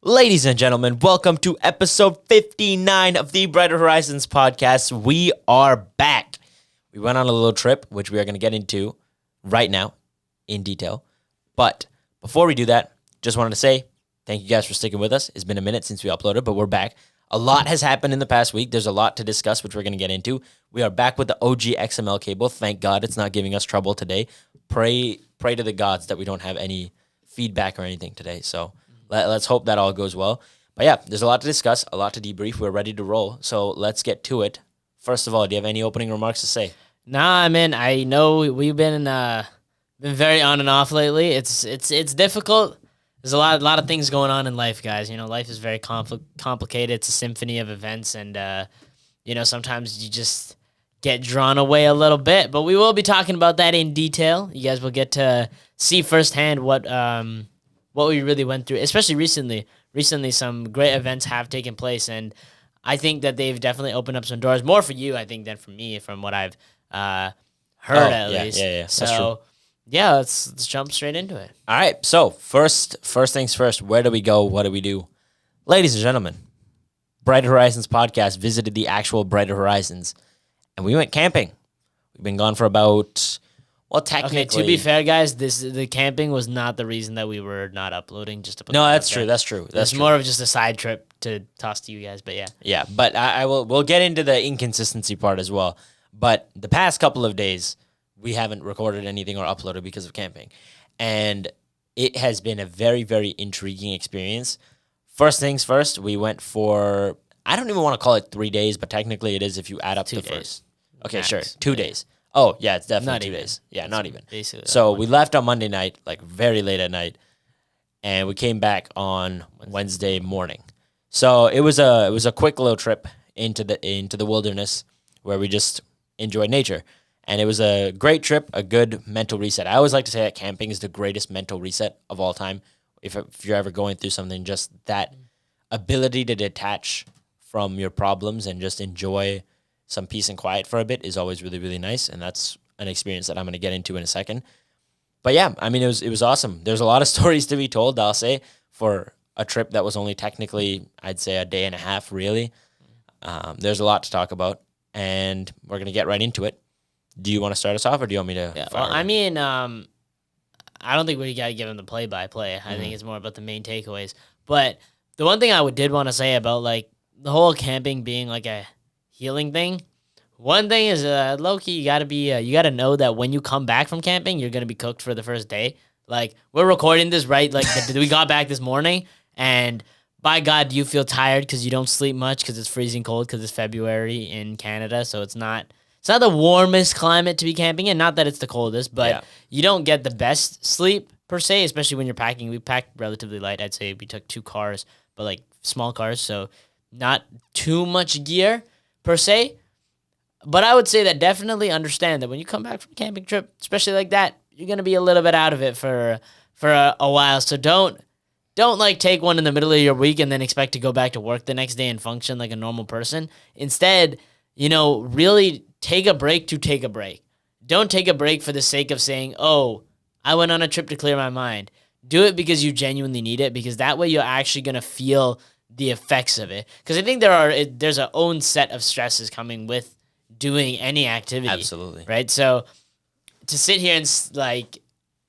Ladies and gentlemen, welcome to episode 59 of the Brighter Horizons podcast. We are back. We went on a little trip, which we are going to get into right now in detail. But before we do that, just wanted to say thank you guys for sticking with us. It's been a minute since we uploaded, but we're back. A lot has happened in the past week. There's a lot to discuss, which we're going to get into. We are back with the OG XML cable. Thank God it's not giving us trouble today. Pray to the gods that we don't have any feedback or anything today. So let's hope that all goes well. But yeah, there's a lot to discuss, a lot to debrief. We're ready to roll. So let's get to it. First of all, do you have any opening remarks to say? Nah, man. I know we've been very on and off lately. It's difficult. There's a lot of things going on in life, guys. You know, life is very complicated. It's a symphony of events, and sometimes you just get drawn away a little bit. But we will be talking about that in detail. You guys will get to see firsthand what we really went through, especially recently. Recently, some great events have taken place, and I think that they've definitely opened up some doors, more for you, I think, than for me, from what I've heard at least. Yeah. So, That's true. yeah, let's jump straight into it. All right. So first things first, where do we go? What do we do? Ladies and gentlemen, Brighter Horizons podcast visited the actual Brighter Horizons, and we went camping. We've been gone for about... Well, technically... Okay, to be fair, guys, the camping was not the reason that we were not uploading, just to put No, that that's out true. there. That's true. That's more of just a side trip to toss to you guys, but yeah. Yeah, but we'll get into the inconsistency part as well. But the past couple of days, we haven't recorded anything or uploaded because of camping. And it has been a very, very intriguing experience. First things first, we went for, I don't even want to call it 3 days, but technically it is if you add up 2 the days. first. Okay, Max. sure. 2 days. Oh, yeah, it's definitely Not 2 even. days. Yeah, not even. Basically. So we left on Monday night, like very late at night, and we came back on Wednesday morning. So it was a quick little trip into the wilderness where we just enjoyed nature. And it was a great trip, a good mental reset. I always like to say that camping is the greatest mental reset of all time. If you're ever going through something, just that ability to detach from your problems and just enjoy some peace and quiet for a bit is always really, really nice. And that's an experience that I'm going to get into in a second. But yeah, I mean, it was awesome. There's a lot of stories to be told, I'll say, for a trip that was only technically, I'd say, a day and a half, really. There's a lot to talk about, and we're going to get right into it. Do you want to start us off, or do you want me to? Yeah, well, I mean, I don't think we got to give him the play-by-play. I think it's more about the main takeaways. But the one thing I did want to say about, like, the whole camping being, like, a healing thing, one thing is, low-key, you got to know that when you come back from camping, you're going to be cooked for the first day. Like, we're recording this, right? Like, we got back this morning, and by God, you feel tired because you don't sleep much because it's freezing cold because it's February in Canada, so it's not the warmest climate to be camping in. Not that it's the coldest, but you don't get the best sleep, per se, especially when you're packing. We packed relatively light. I'd say we took 2 cars, but, like, small cars, so not too much gear, per se. But I would say that definitely understand that when you come back from a camping trip, especially like that, you're going to be a little bit out of it for a while. So don't like take one in the middle of your week and then expect to go back to work the next day and function like a normal person. Instead, really take a break to take a break. Don't take a break for the sake of saying, oh, I went on a trip to clear my mind. Do it because you genuinely need it, because that way you're actually going to feel the effects of it. Because I think there's a own set of stresses coming with doing any activity. Absolutely. Right? So to sit here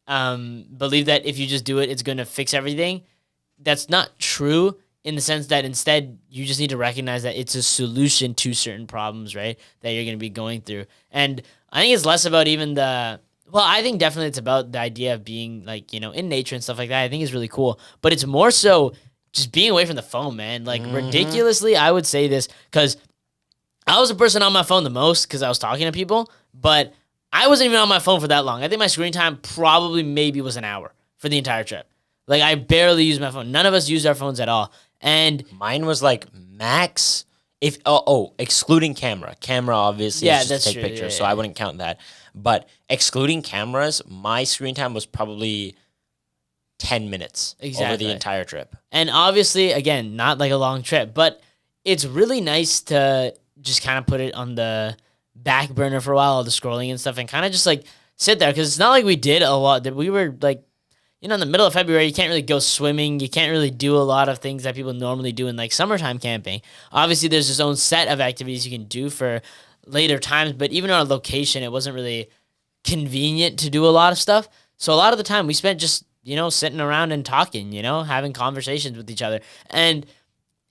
and believe that if you just do it, it's going to fix everything, that's not true, in the sense that instead you just need to recognize that it's a solution to certain problems, right, that you're going to be going through. And I think it's less about even I think definitely it's about the idea of being, like, in nature and stuff like that. I think is really cool. But it's more so just being away from the phone, man. Like, ridiculously, I would say this, because I was a person on my phone the most because I was talking to people, but I wasn't even on my phone for that long. I think my screen time probably maybe was an hour for the entire trip. Like, I barely used my phone. None of us used our phones at all. And mine was like max, if excluding camera. Camera obviously is just to take pictures, so I wouldn't count that. But excluding cameras, my screen time was probably 10 minutes over the entire trip. And obviously, again, not like a long trip, but it's really nice to just kind of put it on the back burner for a while, all the scrolling and stuff, and kind of just, like, sit there, because it's not like we did a lot. That we were, like, in the middle of February, you can't really go swimming. You can't really do a lot of things that people normally do in like summertime camping. Obviously, there's its own set of activities you can do for later times, but even our location, it wasn't really convenient to do a lot of stuff. So a lot of the time we spent just, sitting around and talking, having conversations with each other. And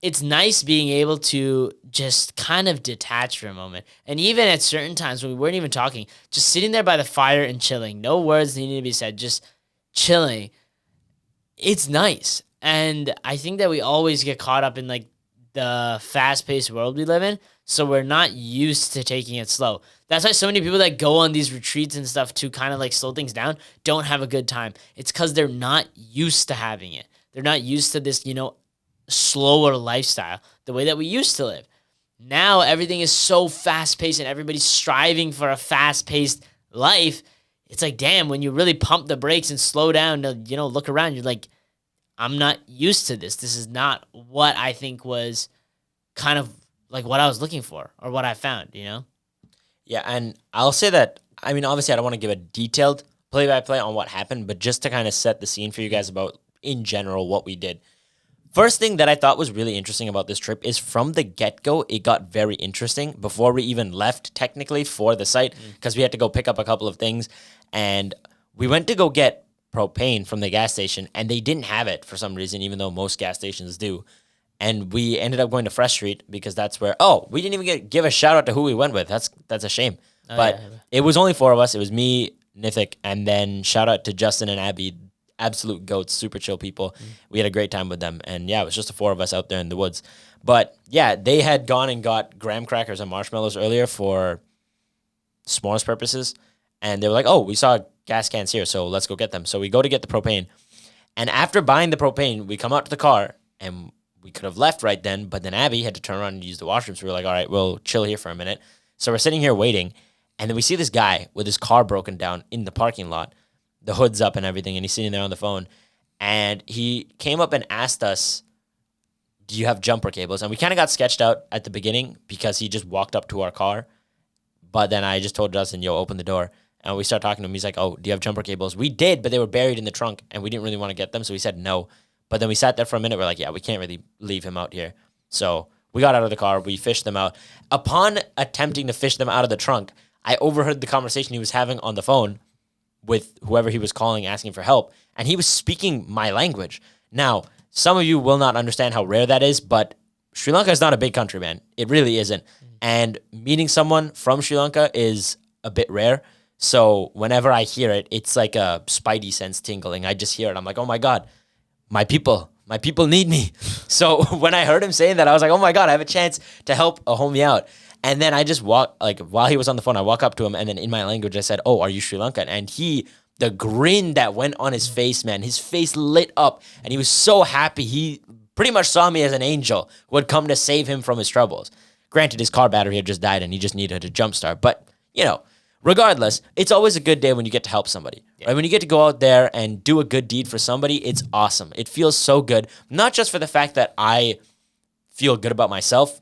it's nice being able to just kind of detach for a moment. And even at certain times when we weren't even talking, just sitting there by the fire and chilling, no words needing to be said, just chilling. It's nice. And I think that we always get caught up in like the fast-paced world we live in, so we're not used to taking it slow. That's why so many people that go on these retreats and stuff to kind of like slow things down don't have a good time. It's because they're not used to having it. They're not used to this, slower lifestyle, the way that we used to live. Now everything is so fast-paced and everybody's striving for a fast-paced life. It's like, damn, when you really pump the brakes and slow down to, look around, you're like, I'm not used to this. This is not what I think was kind of like what I was looking for or what I found, Yeah, and I'll say that, obviously I don't want to give a detailed play-by-play on what happened, but just to kind of set the scene for you guys about, in general, what we did. First thing that I thought was really interesting about this trip is from the get-go, it got very interesting before we even left, technically, for the site, because we had to go pick up a couple of things, and we went to go get propane from the gas station, and they didn't have it for some reason, even though most gas stations do. And we ended up going to Fresh Street because that's where, we didn't even give a shout out to who we went with. That's a shame. But it was only 4 of us. It was me, Nithik, and then shout out to Justin and Abby, absolute goats, super chill people. We had a great time with them. And yeah, it was just the 4 of us out there in the woods. But yeah, they had gone and got graham crackers and marshmallows earlier for s'mores purposes. And they were like, we saw gas cans here, so let's go get them. So we go to get the propane. And after buying the propane, we come out to the car, and we could have left right then, but then Abby had to turn around and use the washroom. So we were like, all right, we'll chill here for a minute. So we're sitting here waiting, and then we see this guy with his car broken down in the parking lot, the hood's up and everything, and he's sitting there on the phone. And he came up and asked us, do you have jumper cables? And we kind of got sketched out at the beginning because he just walked up to our car. But then I just told Justin, open the door. And we started talking to him. He's like, do you have jumper cables? We did, but they were buried in the trunk, and we didn't really want to get them. So we said no. But then we sat there for a minute. We're like, we can't really leave him out here. So we got out of the car. We fished them out. Upon attempting to fish them out of the trunk, I overheard the conversation he was having on the phone with whoever he was calling, asking for help. And he was speaking my language. Now, some of you will not understand how rare that is, but Sri Lanka is not a big country, man. It really isn't. And meeting someone from Sri Lanka is a bit rare. So whenever I hear it, it's like a spidey sense tingling. I just hear it. I'm like, oh my God. My people need me. So when I heard him saying that, I was like, oh my God, I have a chance to help a homie out. And then I just while he was on the phone, I walk up to him, and then in my language, I said, are you Sri Lankan? And the grin that went on his face, man, his face lit up, and he was so happy. He pretty much saw me as an angel who had come to save him from his troubles. Granted, his car battery had just died, and he just needed a jump start. But, regardless, it's always a good day when you get to help somebody. Yeah. Right? When you get to go out there and do a good deed for somebody, it's awesome. It feels so good, not just for the fact that I feel good about myself,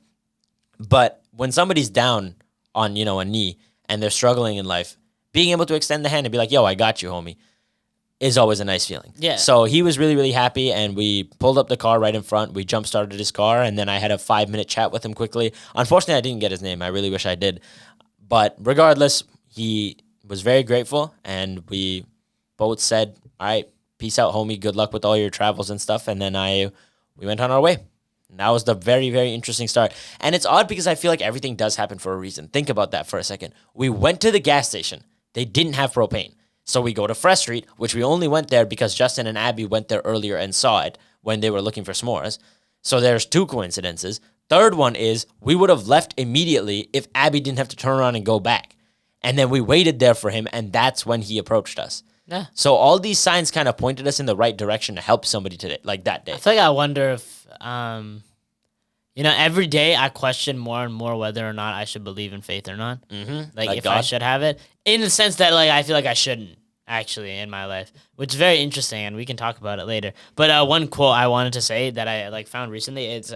but when somebody's down on, a knee and they're struggling in life, being able to extend the hand and be like, I got you, homie, is always a nice feeling. Yeah. So he was really, really happy, and we pulled up the car right in front. We jump-started his car, and then I had a 5-minute chat with him quickly. Unfortunately, I didn't get his name. I really wish I did. But regardless, he was very grateful, and we both said, all right, peace out, homie. Good luck with all your travels and stuff. And then we went on our way. And that was the very, very interesting start. And it's odd because I feel like everything does happen for a reason. Think about that for a second. We went to the gas station. They didn't have propane. So we go to Fresh Street, which we only went there because Justin and Abby went there earlier and saw it when they were looking for s'mores. So there's 2 coincidences. Third one is we would have left immediately if Abby didn't have to turn around and go back. And then we waited there for him, and that's when he approached us. Yeah. So all these signs kind of pointed us in the right direction to help somebody today, like that day. I feel like I wonder if, every day I question more and more whether or not I should believe in faith or not. Mm-hmm. Like if God? I should have it. In the sense that, I feel like I shouldn't, actually, in my life, which is very interesting, and we can talk about it later. But one quote I wanted to say that I found recently, it's,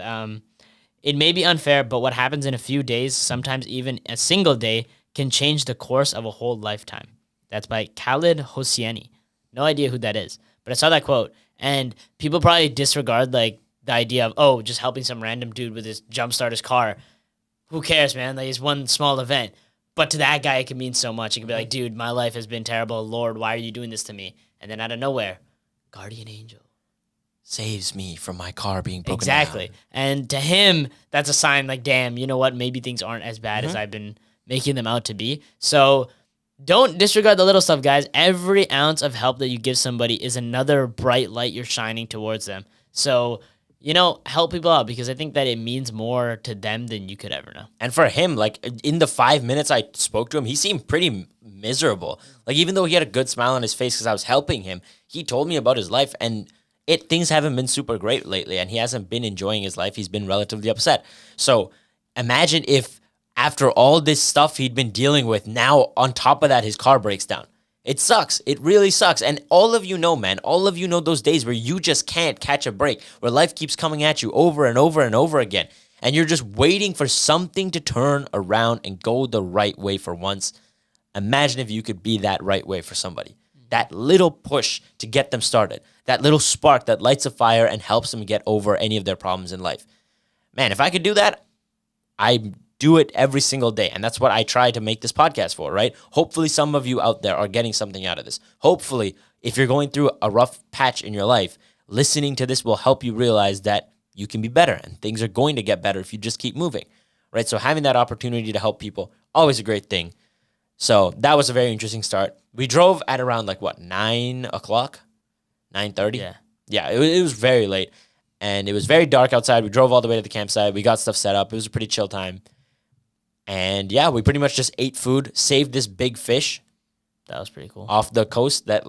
it may be unfair, but what happens in a few days, sometimes even a single day, can change the course of a whole lifetime. That's by Khalid Hosseini. No idea who that is. But I saw that quote, and people probably disregard like the idea of, oh, just helping some random dude with his jumpstart his car. Who cares, man? Like, it's one small event. But to that guy, it can mean so much. It can be like, dude, my life has been terrible. Lord, why are you doing this to me? And then out of nowhere, guardian angel saves me from my car being broken exactly. down. And to him, that's a sign like, damn, you know what? Maybe things aren't as bad as I've been making them out to be. So don't disregard the little stuff, guys. Every ounce of help that you give somebody is another bright light you're shining towards them. So, help people out, because I think that it means more to them than you could ever know. And for him, like in the 5 minutes I spoke to him, he seemed pretty miserable. Like even though he had a good smile on his face because I was helping him, he told me about his life, and things haven't been super great lately, and he hasn't been enjoying his life. He's been relatively upset. So imagine if after all this stuff he'd been dealing with, now on top of that his car breaks down. It sucks. It really sucks. And all of you know, man, all of you know those days where you just can't catch a break, where life keeps coming at you over and over and over again, and you're just waiting for something to turn around and go the right way for once. Imagine if you could be that right way for somebody. That little push to get them started. That little spark that lights a fire and helps them get over any of their problems in life. Man, if I could do that, I do it every single day. And that's what I try to make this podcast for, right? Hopefully some of you out there are getting something out of this. Hopefully, if you're going through a rough patch in your life, listening to this will help you realize that you can be better and things are going to get better if you just keep moving, right? So having that opportunity to help people, always a great thing. So that was a very interesting start. We drove at around 9 o'clock, 9:30? Yeah, it was very late. And it was very dark outside. We drove all the way to the campsite. We got stuff set up. It was a pretty chill time. And yeah, we pretty much just ate food, saved this big fish. That was pretty cool. Off the coast that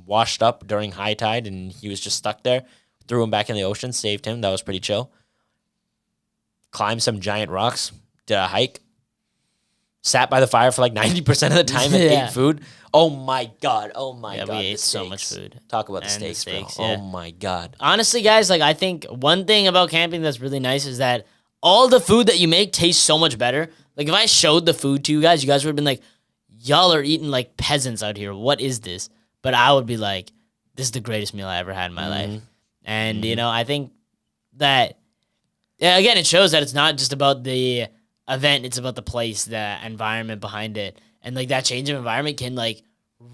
washed up during high tide, and he was just stuck there. Threw him back in the ocean, saved him. That was pretty chill. Climbed some giant rocks, did a hike. Sat by the fire for 90% of the time and ate food. Oh my God. Oh my God. We ate so much food. Talk about the steaks, bro. Yeah. Oh my God. Honestly, guys, I think one thing about camping that's really nice is that all the food that you make tastes so much better. If I showed the food to you guys would have been like, y'all are eating like peasants out here. What is this? But I would be like, this is the greatest meal I ever had in my life. And, I think that, again, it shows that it's not just about the event, it's about the place, the environment behind it. And, that change of environment can,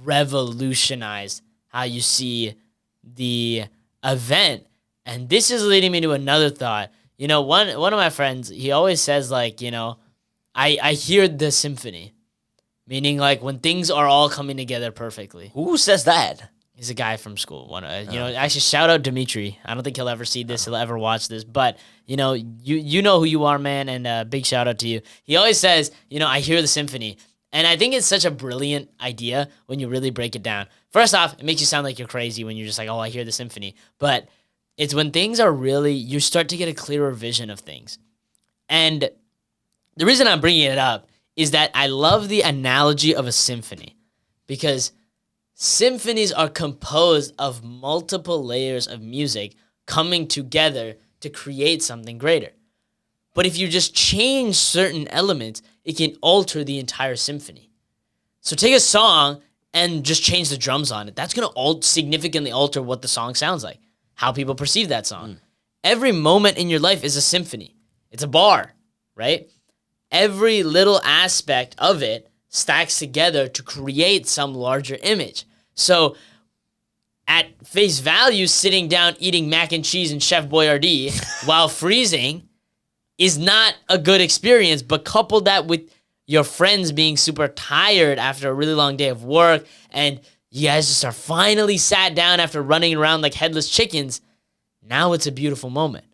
revolutionize how you see the event. And this is leading me to another thought. One of my friends, he always says, I hear the symphony, meaning when things are all coming together perfectly. Who says that? He's a guy from school. Actually, shout out Dimitri. I don't think he'll ever see this. He'll ever watch this, but you know who you are, man. And big shout out to you. He always says, I hear the symphony, and I think it's such a brilliant idea when you really break it down. First off, it makes you sound like you're crazy when you're just like, oh, I hear the symphony, but it's when things are really, you start to get a clearer vision of things. And the reason I'm bringing it up is that I love the analogy of a symphony, because symphonies are composed of multiple layers of music coming together to create something greater. But if you just change certain elements, it can alter the entire symphony. So take a song and just change the drums on it. That's going to significantly alter what the song sounds like, how people perceive that song. Every moment in your life is a symphony. It's a bar, right? Every little aspect of it stacks together to create some larger image. So at face value, sitting down eating mac and cheese and Chef Boyardee while freezing is not a good experience, but couple that with your friends being super tired after a really long day of work, and you guys just are finally sat down after running around like headless chickens, now it's a beautiful moment.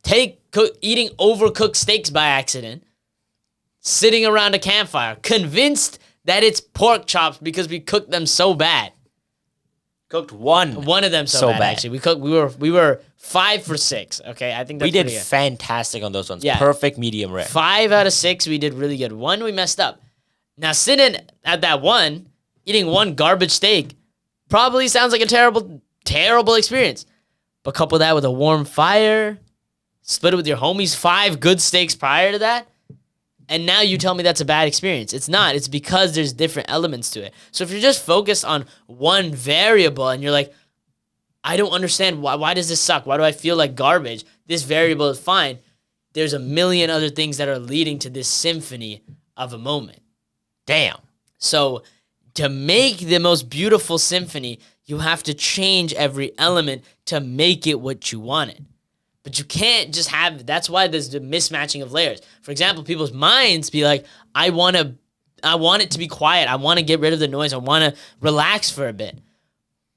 Take eating overcooked steaks by accident, sitting around a campfire, convinced that it's pork chops because we cooked them so bad. Cooked one of them so bad. Actually, we were 5 for 6. Okay, I think that's we did pretty good. fantastic on those ones. Yeah. Perfect medium rare. 5 out of 6, we did really good. 1 we messed up. Now sitting at that one, eating one garbage steak, probably sounds like a terrible experience. But couple that with a warm fire, split it with your homies, 5 good steaks prior to that, and now you tell me that's a bad experience. It's not. It's because there's different elements to it. So if you're just focused on one variable and you're like, I don't understand why does this suck? Why do I feel like garbage? This variable is fine. There's a million other things that are leading to this symphony of a moment. Damn. So to make the most beautiful symphony, you have to change every element to make it what you wanted. But you can't just have, that's why there's the mismatching of layers. For example, people's minds be like, I want it to be quiet. I want to get rid of the noise. I want to relax for a bit.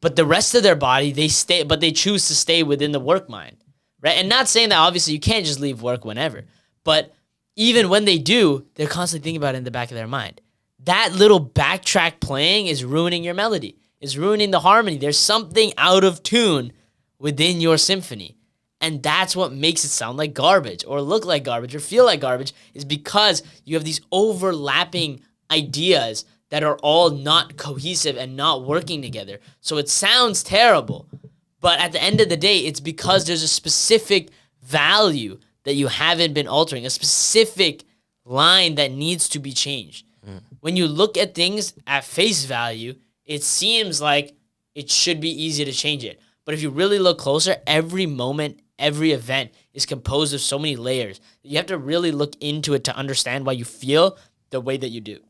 But the rest of their body, they choose to stay within the work mind, right? And not saying that obviously you can't just leave work whenever, but even when they do, they're constantly thinking about it in the back of their mind. That little backtrack playing is ruining your melody. It's ruining the harmony. There's something out of tune within your symphony. And that's what makes it sound like garbage or look like garbage or feel like garbage, is because you have these overlapping ideas that are all not cohesive and not working together. So it sounds terrible. But at the end of the day, it's because there's a specific value that you haven't been altering, a specific line that needs to be changed. When you look at things at face value, it seems like it should be easy to change it. But if you really look closer, every moment, every event is composed of so many layers. You have to really look into it to understand why you feel the way that you do.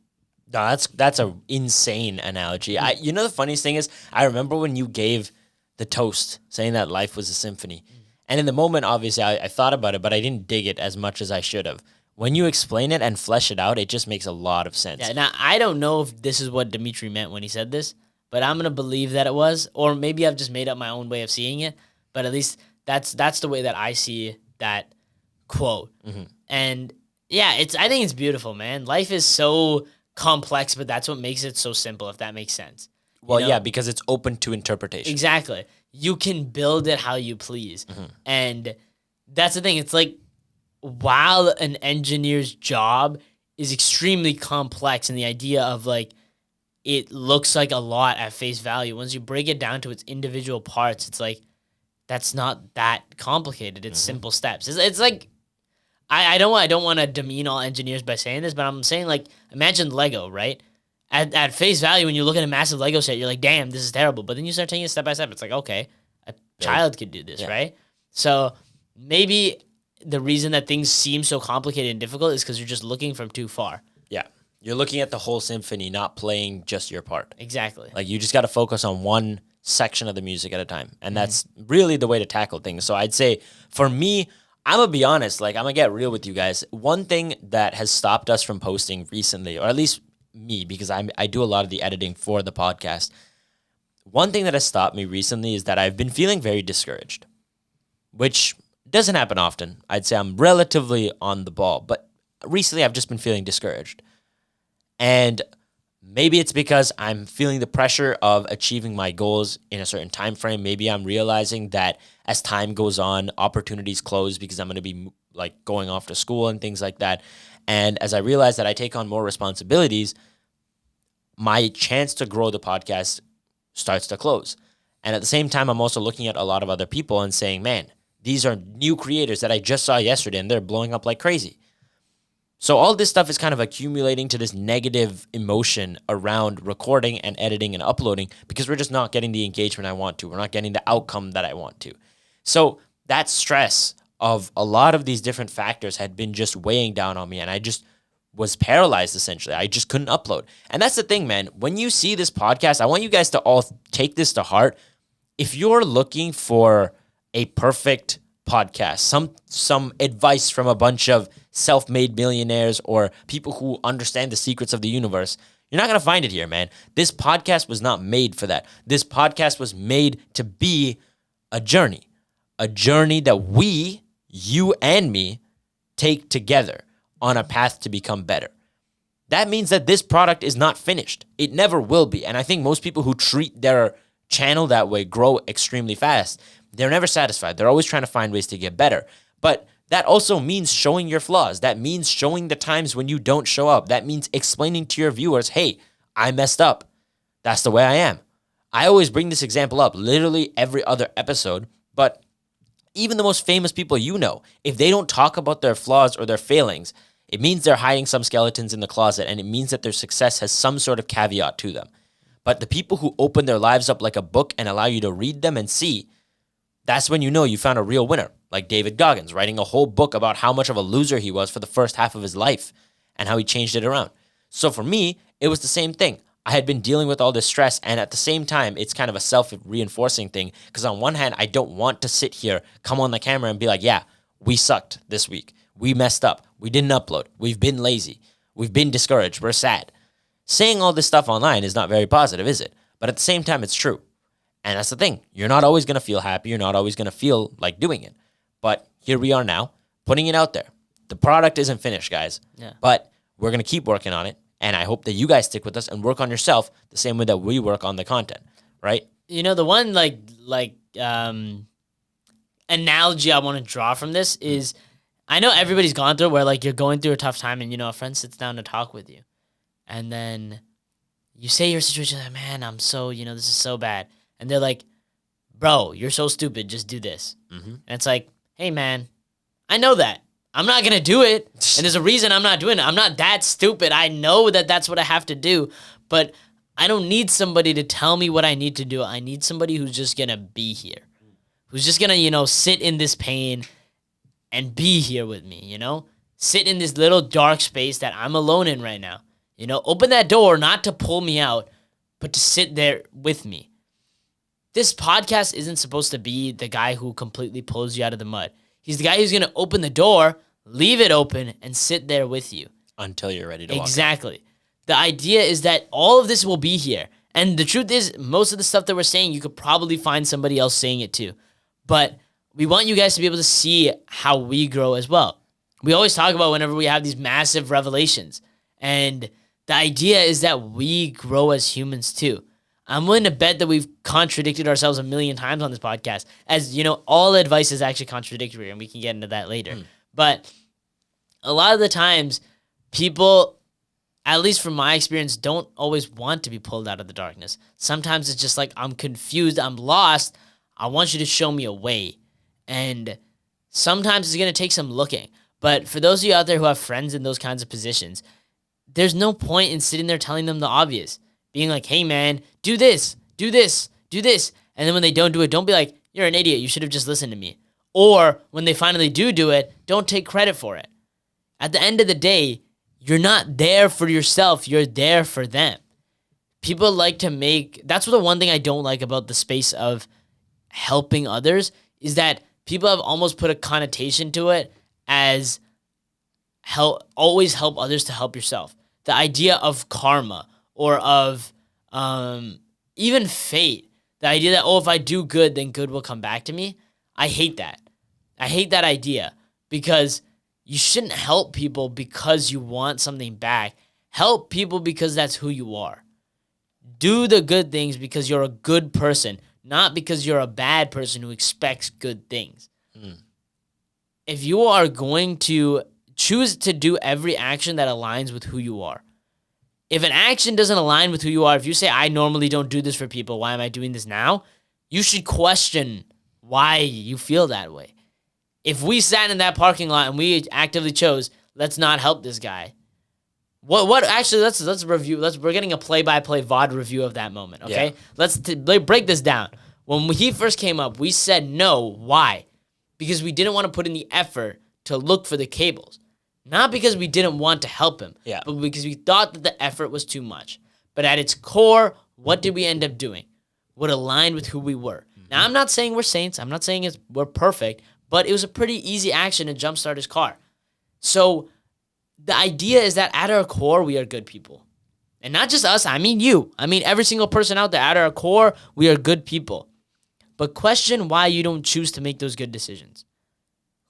No, that's an insane analogy. The funniest thing is, I remember when you gave the toast, saying that life was a symphony. And in the moment, obviously, I thought about it, but I didn't dig it as much as I should have. When you explain it and flesh it out, it just makes a lot of sense. Yeah, now, I don't know if this is what Dimitri meant when he said this, but I'm going to believe that it was. Or maybe I've just made up my own way of seeing it. But at least that's the way that I see that quote. Mm-hmm. And yeah, I think it's beautiful, man. Life is so complex, but that's what makes it so simple, if that makes sense. Well, yeah, because it's open to interpretation. Exactly. You can build it how you please. Mm-hmm. And that's the thing. It's like, while an engineer's job is extremely complex, and the idea of like, it looks like a lot at face value, once you break it down to its individual parts, it's like, that's not that complicated. It's simple steps. It's like, I don't want to demean all engineers by saying this, but I'm saying, like, imagine Lego, right? At face value, when you look at a massive Lego set, you're like, damn, this is terrible. But then you start taking it step by step. It's like, okay, a child could do this, right? So maybe the reason that things seem so complicated and difficult is because you're just looking from too far. Yeah. You're looking at the whole symphony, not playing just your part. Exactly. Like, you just got to focus on one section of the music at a time. And that's really the way to tackle things. So I'd say, for me, I'm going to be honest, like, I'm going to get real with you guys. One thing that has stopped us from posting recently, or at least me, because I do a lot of the editing for the podcast. One thing that has stopped me recently is that I've been feeling very discouraged, which doesn't happen often. I'd say I'm relatively on the ball, but recently I've just been feeling discouraged. And maybe it's because I'm feeling the pressure of achieving my goals in a certain time frame. Maybe I'm realizing that as time goes on, opportunities close because I'm going to be like going off to school and things like that. And as I realize that I take on more responsibilities, my chance to grow the podcast starts to close. And at the same time, I'm also looking at a lot of other people and saying, man, these are new creators that I just saw yesterday and they're blowing up like crazy. So all this stuff is kind of accumulating to this negative emotion around recording and editing and uploading because we're just not getting the engagement I want to. We're not getting the outcome that I want to. So that stress of a lot of these different factors had been just weighing down on me, and I just was paralyzed, essentially. I just couldn't upload. And that's the thing, man. When you see this podcast, I want you guys to all take this to heart. If you're looking for a perfect podcast, some advice from a bunch of self-made millionaires or people who understand the secrets of the universe, you're not going to find it here, man. This podcast was not made for that. This podcast was made to be a journey that we, you and me, take together on a path to become better. That means that this product is not finished. It never will be. And I think most people who treat their channel that way grow extremely fast. They're never satisfied. They're always trying to find ways to get better. But that also means showing your flaws. That means showing the times when you don't show up. That means explaining to your viewers, hey, I messed up. That's the way I am. I always bring this example up literally every other episode, but even the most famous people you know, if they don't talk about their flaws or their failings, it means they're hiding some skeletons in the closet, and it means that their success has some sort of caveat to them. But the people who open their lives up like a book and allow you to read them and see, that's when you know you found a real winner. Like David Goggins writing a whole book about how much of a loser he was for the first half of his life and how he changed it around. So for me, it was the same thing. I had been dealing with all this stress, and at the same time, it's kind of a self-reinforcing thing, because on one hand, I don't want to sit here, come on the camera and be like, yeah, we sucked this week. We messed up. We didn't upload. We've been lazy. We've been discouraged. We're sad. Saying all this stuff online is not very positive, is it? But at the same time, it's true. And that's the thing. You're not always going to feel happy. You're not always going to feel like doing it. But here we are now, putting it out there. The product isn't finished, guys. Yeah. But we're going to keep working on it. And I hope that you guys stick with us and work on yourself the same way that we work on the content, right? You know, the one analogy I want to draw from this is, I know everybody's gone through it, where like you're going through a tough time and, you know, a friend sits down to talk with you. And then you say your situation, like, man, I'm so, you know, this is so bad. And they're like, bro, you're so stupid. Just do this. Mm-hmm. And it's like, hey, man, I know that. I'm not going to do it. And there's a reason I'm not doing it. I'm not that stupid. I know that that's what I have to do. But I don't need somebody to tell me what I need to do. I need somebody who's just going to be here. Who's just going to, you know, sit in this pain and be here with me, you know? Sit in this little dark space that I'm alone in right now. You know, open that door, not to pull me out, but to sit there with me. This podcast isn't supposed to be the guy who completely pulls you out of the mud. He's the guy who's going to open the door, leave it open, and sit there with you. Until you're ready to walk out. Exactly. The idea is that all of this will be here. And the truth is, most of the stuff that we're saying, you could probably find somebody else saying it too. But we want you guys to be able to see how we grow as well. We always talk about whenever we have these massive revelations. And the idea is that we grow as humans too. I'm willing to bet that we've contradicted ourselves a million times on this podcast. As you know, all advice is actually contradictory, and we can get into that later. But a lot of the times, people, at least from my experience, don't always want to be pulled out of the darkness. Sometimes it's just like, I'm confused, I'm lost, I want you to show me a way. And sometimes it's going to take some looking. But for those of you out there who have friends in those kinds of positions, there's no point in sitting there telling them the obvious. Being like, hey man, do this, do this, do this. And then when they don't do it, don't be like, you're an idiot, you should have just listened to me. Or when they finally do it, don't take credit for it. At the end of the day, you're not there for yourself, you're there for them. People like to that's the one thing I don't like about the space of helping others, is that people have almost put a connotation to it as always help others to help yourself. The idea of karma, or of even fate. The idea that, oh, if I do good, then good will come back to me. I hate that. I hate that idea, because you shouldn't help people because you want something back. Help people because that's who you are. Do the good things because you're a good person, not because you're a bad person who expects good things. If you are going to choose to do every action that aligns with who you are, if an action doesn't align with who you are, if you say, I normally don't do this for people, why am I doing this now? You should question why you feel that way. If we sat in that parking lot and we actively chose, let's not help this guy. Actually, let's review. We're getting a play-by-play VOD review of that moment, okay? Yeah. Let's break this down. When he first came up, we said no. Why? Because we didn't want to put in the effort to look for the cables. Not because we didn't want to help him, but because we thought that the effort was too much. But at its core, what did we end up doing? What aligned with who we were. Mm-hmm. Now, I'm not saying we're saints. I'm not saying we're perfect, but it was a pretty easy action to jumpstart his car. So the idea is that at our core, we are good people. And not just us, I mean you. I mean every single person out there. At our core, we are good people. But question why you don't choose to make those good decisions.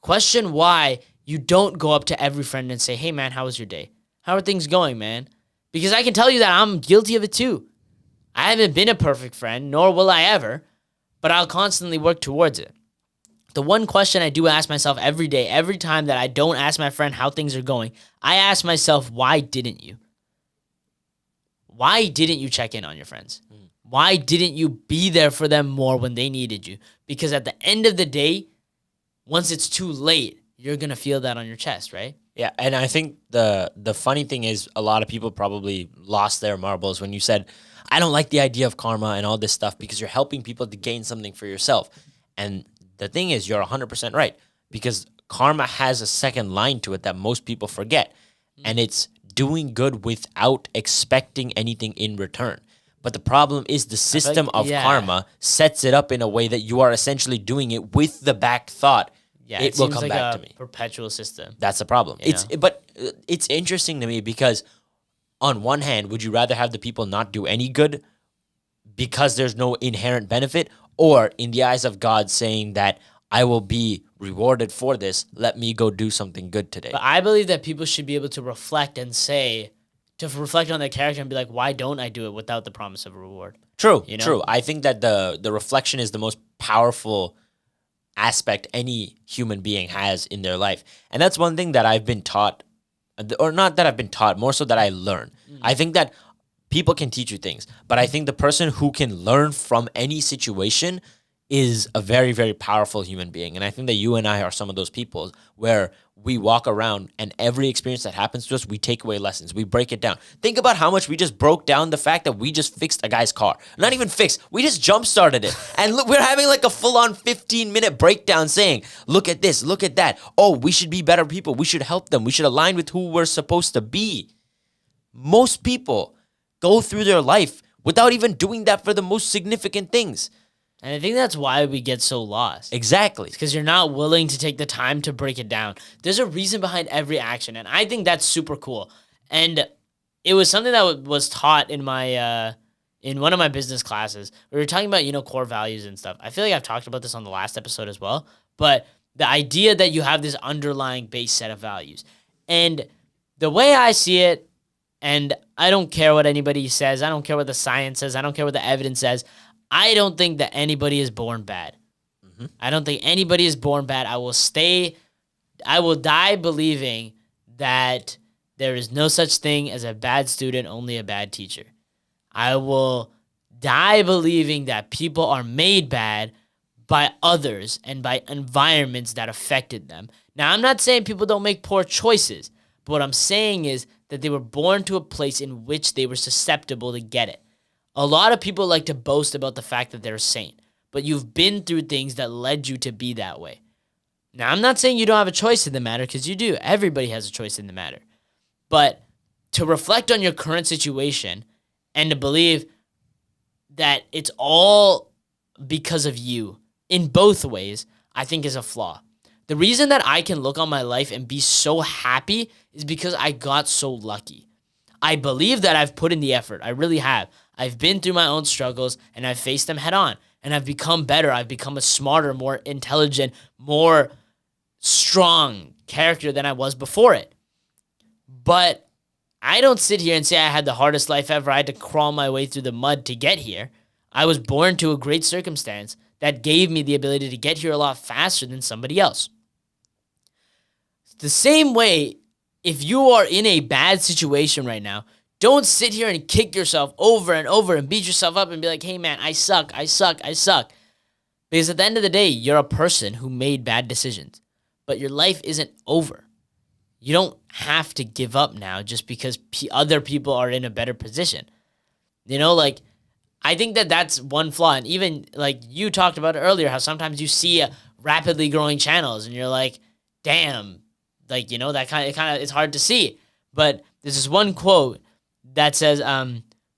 Question why you don't go up to every friend and say, hey, man, how was your day? How are things going, man? Because I can tell you that I'm guilty of it too. I haven't been a perfect friend, nor will I ever, but I'll constantly work towards it. The one question I do ask myself every day, every time that I don't ask my friend how things are going, I ask myself, why didn't you? Why didn't you check in on your friends? Why didn't you be there for them more when they needed you? Because at the end of the day, once it's too late, you're going to feel that on your chest, right? Yeah, and I think the funny thing is a lot of people probably lost their marbles when you said, I don't like the idea of karma and all this stuff because you're helping people to gain something for yourself. And the thing is, you're 100% right, because karma has a second line to it that most people forget. And it's doing good without expecting anything in return. But the problem is the system of karma sets it up in a way that you are essentially doing it with the back thought. Yeah, it will come like back a to me. perpetual system. That's the problem. But it's interesting to me because on one hand, would you rather have the people not do any good because there's no inherent benefit, or in the eyes of God saying that I will be rewarded for this, let me go do something good today? But I believe that people should be able to reflect and say, to reflect on their character and be like, why don't I do it without the promise of a reward? True. I think that the reflection is the most powerful aspect any human being has in their life. And that's one thing that I've been taught, or not that I've been taught, more so that I learn. I think that people can teach you things, but I think the person who can learn from any situation is a very, very powerful human being. And I think that you and I are some of those people where we walk around and every experience that happens to us, we take away lessons. We break it down. Think about how much we just broke down the fact that we just fixed a guy's car. Not even fixed. We just jump-started it. And look, we're having like a full-on 15-minute breakdown saying, look at this, look at that. Oh, we should be better people. We should help them. We should align with who we're supposed to be. Most people go through their life without even doing that for the most significant things. And I think that's why we get so lost. Exactly. Because you're not willing to take the time to break it down. There's a reason behind every action, and I think that's super cool. And it was something that was taught in my in one of my business classes. We were talking about, core values and stuff. I feel like I've talked about this on the last episode as well. But the idea that you have this underlying base set of values. And the way I see it, and I don't care what anybody says, I don't care what the science says, I don't care what the evidence says, I don't think that anybody is born bad. Mm-hmm. I don't think anybody is born bad. I will die believing that there is no such thing as a bad student, only a bad teacher. I will die believing that people are made bad by others and by environments that affected them. Now, I'm not saying people don't make poor choices, but what I'm saying is that they were born to a place in which they were susceptible to get it. A lot of people like to boast about the fact that they're a saint, but you've been through things that led you to be that way. Now, I'm not saying you don't have a choice in the matter, because you do. Everybody has a choice in the matter. But to reflect on your current situation and to believe that it's all because of you in both ways, I think is a flaw. The reason that I can look on my life and be so happy is because I got so lucky. I believe that I've put in the effort. I really have. I've been through my own struggles and I've faced them head on. And I've become better. I've become a smarter, more intelligent, more strong character than I was before it. But I don't sit here and say I had the hardest life ever. I had to crawl my way through the mud to get here. I was born to a great circumstance that gave me the ability to get here a lot faster than somebody else. The same way, if you are in a bad situation right now, don't sit here and kick yourself over and over and beat yourself up and be like, hey man, I suck. Because at the end of the day, you're a person who made bad decisions. But your life isn't over. You don't have to give up now just because other people are in a better position. I think that that's one flaw. And even like you talked about earlier, how sometimes you see rapidly growing channels and you're like, damn, that kind of it's hard to see. But there's this one quote that says,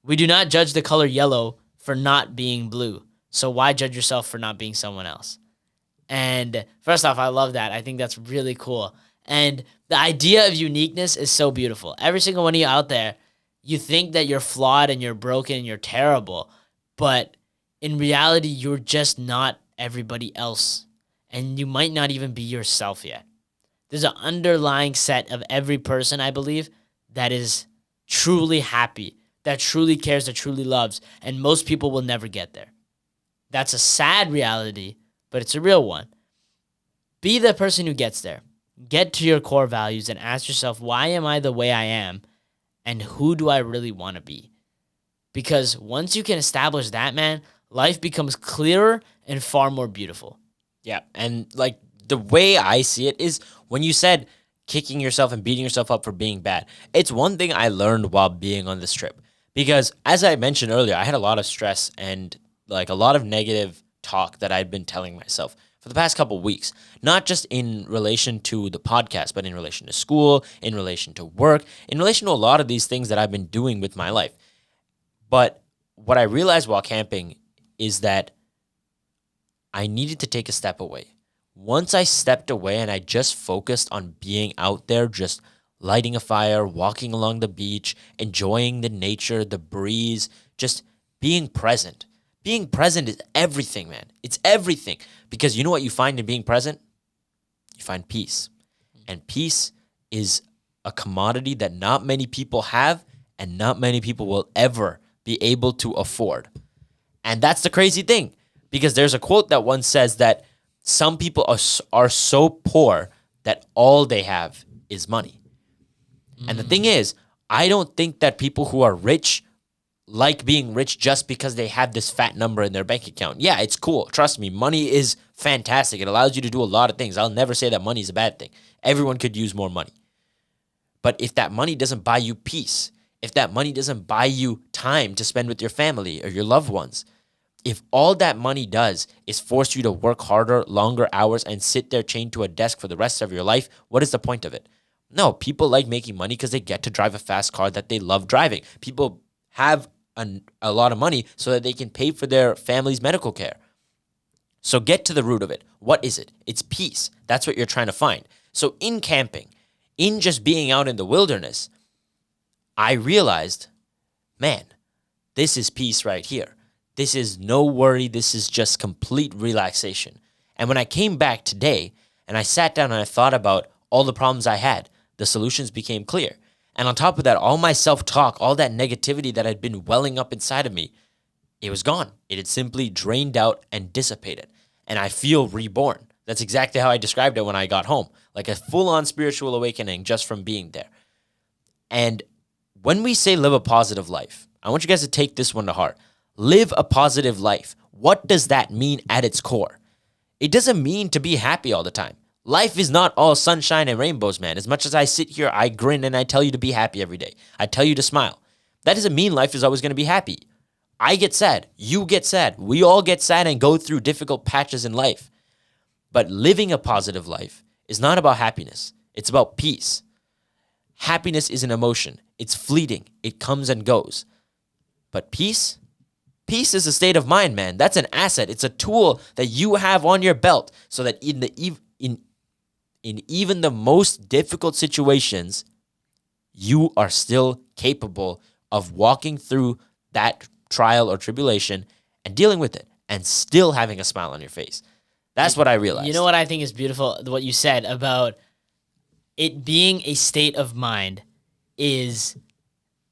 we do not judge the color yellow for not being blue. So why judge yourself for not being someone else? And first off, I love that. I think that's really cool. And the idea of uniqueness is so beautiful. Every single one of you out there, you think that you're flawed and you're broken and you're terrible. But in reality, you're just not everybody else. And you might not even be yourself yet. There's an underlying set of every person, I believe, that is truly happy, that truly cares, that truly loves. And most people will never get there. That's a sad reality, but it's a real one. Be the person who gets there. Get to your core values and ask yourself, why am I the way I am? And who do I really want to be? Because once you can establish that, man, life becomes clearer and far more beautiful. Yeah, and like the way I see it is when you said kicking yourself and beating yourself up for being bad, it's one thing I learned while being on this trip. Because as I mentioned earlier, I had a lot of stress and like a lot of negative talk that I'd been telling myself for the past couple of weeks, not just in relation to the podcast, but in relation to school, in relation to work, in relation to a lot of these things that I've been doing with my life. But what I realized while camping is that I needed to take a step away. Once I stepped away and I just focused on being out there, just lighting a fire, walking along the beach, enjoying the nature, the breeze, just being present. Being present is everything, man. It's everything. Because you know what you find in being present? You find peace. And peace is a commodity that not many people have and not many people will ever be able to afford. And that's the crazy thing. Because there's a quote that once says that some people are so poor that all they have is money. And the thing is, I don't think that people who are rich like being rich just because they have this fat number in their bank account. Yeah, it's cool. Trust me, money is fantastic. It allows you to do a lot of things. I'll never say that money is a bad thing. Everyone could use more money. But if that money doesn't buy you peace, if that money doesn't buy you time to spend with your family or your loved ones, if all that money does is force you to work harder, longer hours, and sit there chained to a desk for the rest of your life, what is the point of it? No, people like making money because they get to drive a fast car that they love driving. People have a lot of money so that they can pay for their family's medical care. So get to the root of it. What is it? It's peace. That's what you're trying to find. So in camping, in just being out in the wilderness, I realized, man, this is peace right here. This is no worry. This is just complete relaxation. And when I came back today and I sat down and I thought about all the problems I had, the solutions became clear. And on top of that, all my self-talk, all that negativity that had been welling up inside of me, it was gone. It had simply drained out and dissipated. And I feel reborn. That's exactly how I described it when I got home. Like a full-on spiritual awakening just from being there. And when we say live a positive life, I want you guys to take this one to heart. Live a positive life. What does that mean at its core? It doesn't mean to be happy all the time. Life is not all sunshine and rainbows, man. As much as I sit here, I grin and I tell you to be happy every day. I tell you to smile. That doesn't mean life is always going to be happy. I get sad. You get sad. We all get sad and go through difficult patches in life. But living a positive life is not about happiness. It's about peace. Happiness is an emotion. It's fleeting. It comes and goes. But peace is a state of mind, man. That's an asset. It's a tool that you have on your belt so that in even the most difficult situations, you are still capable of walking through that trial or tribulation and dealing with it and still having a smile on your face. That's what I realized. You know what I think is beautiful? What you said about it being a state of mind is,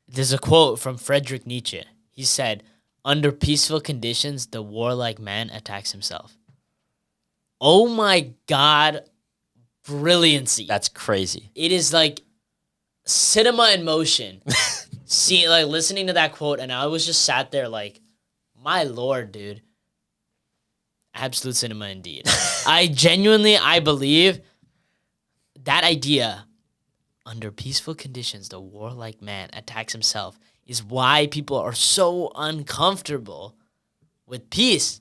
there's a quote from Friedrich Nietzsche. He said, "Under peaceful conditions, the warlike man attacks himself." Oh my God, brilliancy. That's crazy. It is like cinema in motion. See, like listening to that quote, and I was just sat there like, my Lord, dude. Absolute cinema indeed. I believe that idea, under peaceful conditions, the warlike man attacks himself, is why people are so uncomfortable with peace,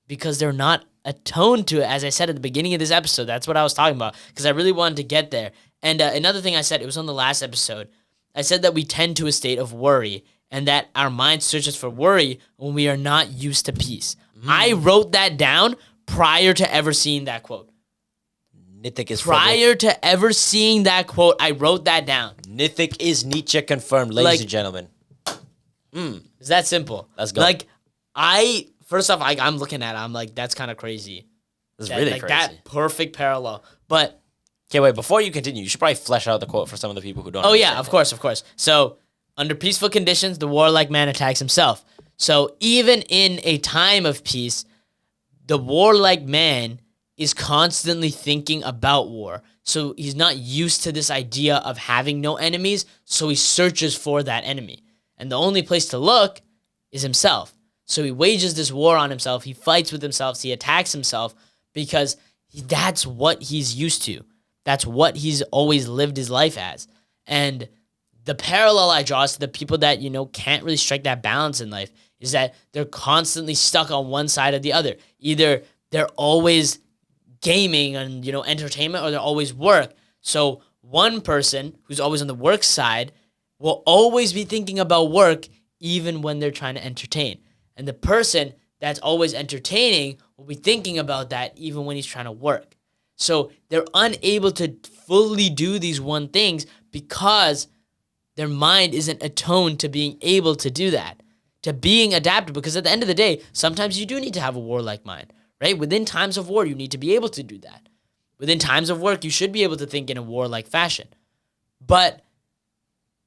because they're not attuned to it. As I said at the beginning of this episode, that's what I was talking about, because I really wanted to get there. And another thing I said, it was on the last episode, I said that we tend to a state of worry and that our mind searches for worry when we are not used to peace. I wrote that down prior to ever seeing that quote. Prior to ever seeing that quote, I wrote that down. Nithik is Nietzsche confirmed, ladies and gentlemen. It's that simple. Let's go. Like, first off, I'm looking at it, I'm like, that's kind of crazy. That's really crazy. That perfect parallel. But okay, wait, before you continue, you should probably flesh out the quote for some of the people who don't understand. Oh, yeah, of course. So, under peaceful conditions, the warlike man attacks himself. So, even in a time of peace, the warlike man is constantly thinking about war. So, he's not used to this idea of having no enemies, so he searches for that enemy. And the only place to look is himself. So, he wages this war on himself, he fights with himself, he attacks himself, because that's what he's used to. That's what he's always lived his life as. And the parallel I draw is to the people that, can't really strike that balance in life is that they're constantly stuck on one side or the other. Either they're always gaming and, entertainment, or they're always work. So one person who's always on the work side will always be thinking about work even when they're trying to entertain. And the person that's always entertaining will be thinking about that even when he's trying to work. So they're unable to fully do these one things because their mind isn't attuned to being able to do that, to being adaptable. Because at the end of the day, sometimes you do need to have a warlike mind, right? Within times of war, you need to be able to do that. Within times of work, you should be able to think in a warlike fashion. But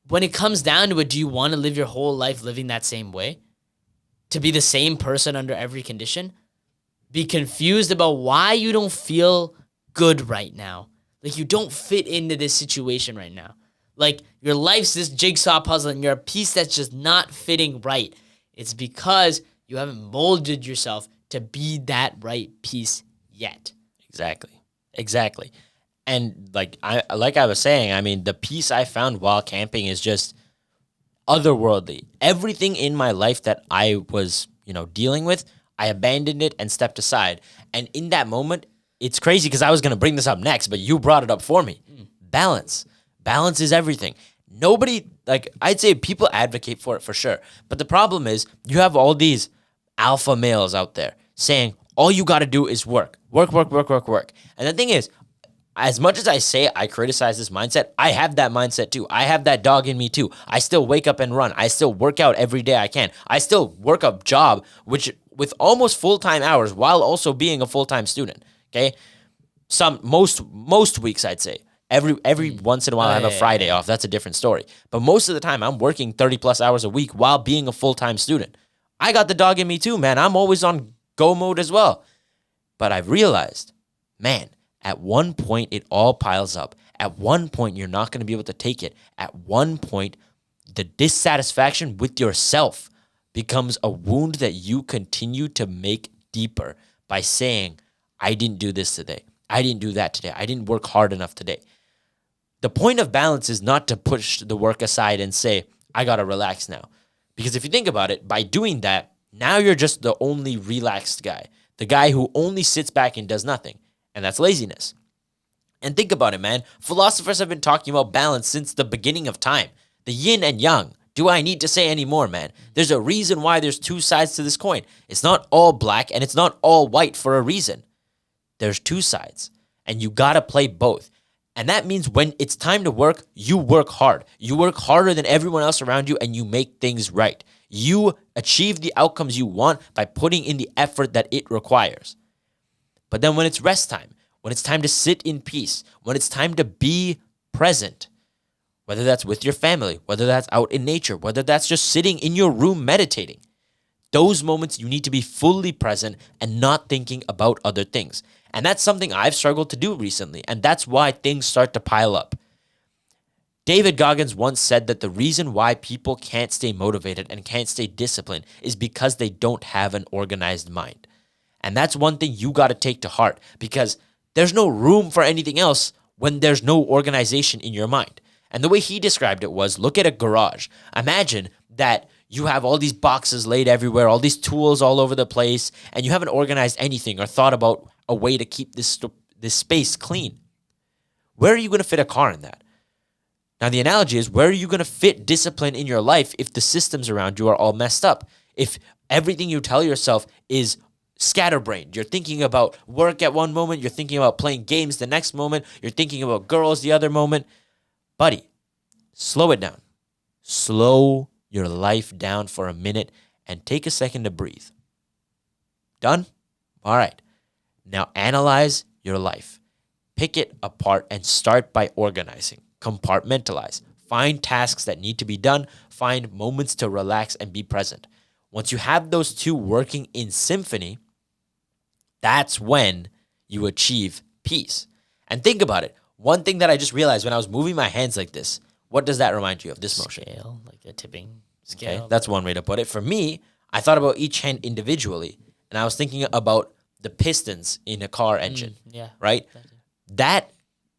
when it comes down to it, do you want to live your whole life living that same way? To be the same person under every condition? Be confused about why you don't feel good right now. Like you don't fit into this situation right now. Like your life's this jigsaw puzzle and you're a piece that's just not fitting right. It's because you haven't molded yourself to be that right piece yet. Exactly. And like I was saying, I mean, the peace I found while camping is just otherworldly. Everything in my life that I was, dealing with, I abandoned it and stepped aside. And in that moment, it's crazy because I was going to bring this up next, but you brought it up for me. Balance. Balance is everything. Nobody, I'd say people advocate for it for sure. But the problem is you have all these alpha males out there saying all you got to do is work. And the thing is, as much as I say I criticize this mindset, I have that mindset too. I have that dog in me too. I still wake up and run. I still work out every day I can. I still work a job with almost full-time hours while also being a full-time student. Okay? Most weeks I'd say. Every once in a while I have a Friday off. That's a different story. But most of the time I'm working 30 plus hours a week while being a full-time student. I got the dog in me too, man. I'm always on go mode as well. But I've realized, man, at one point it all piles up. At one point you're not going to be able to take it. At one point the dissatisfaction with yourself becomes a wound that you continue to make deeper by saying, I didn't do this today. I didn't do that today. I didn't work hard enough today. The point of balance is not to push the work aside and say, I got to relax now. Because if you think about it, by doing that, now you're just the only relaxed guy, the guy who only sits back and does nothing. And that's laziness. And think about it, man. Philosophers have been talking about balance since the beginning of time. The yin and yang. Do I need to say any more, man? There's a reason why there's two sides to this coin. It's not all black and it's not all white for a reason. There's two sides. And you got to play both. And that means when it's time to work, you work hard. You work harder than everyone else around you and you make things right. You achieve the outcomes you want by putting in the effort that it requires. But then when it's rest time, when it's time to sit in peace, when it's time to be present, whether that's with your family, whether that's out in nature, whether that's just sitting in your room meditating, those moments you need to be fully present and not thinking about other things. And that's something I've struggled to do recently, and that's why things start to pile up. David Goggins once said that the reason why people can't stay motivated and can't stay disciplined is because they don't have an organized mind. And that's one thing you got to take to heart, because there's no room for anything else when there's no organization in your mind. And the way he described it was, look at a garage. Imagine that you have all these boxes laid everywhere, all these tools all over the place, and you haven't organized anything or thought about a way to keep this space clean. Where are you going to fit a car in that? Now, the analogy is, where are you going to fit discipline in your life if the systems around you are all messed up? If everything you tell yourself is scatterbrained, you're thinking about work at one moment, you're thinking about playing games the next moment, you're thinking about girls the other moment. Buddy, slow it down. Slow your life down for a minute and take a second to breathe. Done? All right. Now analyze your life. Pick it apart and start by organizing. Compartmentalize. Find tasks that need to be done. Find moments to relax and be present. Once you have those two working in symphony, that's when you achieve peace. And think about it. One thing that I just realized when I was moving my hands like this, what does that remind you of, this motion? Scale, like a tipping scale. Okay, that's one way to put it. For me, I thought about each hand individually, and I was thinking about the pistons in a car engine, Yeah. right? That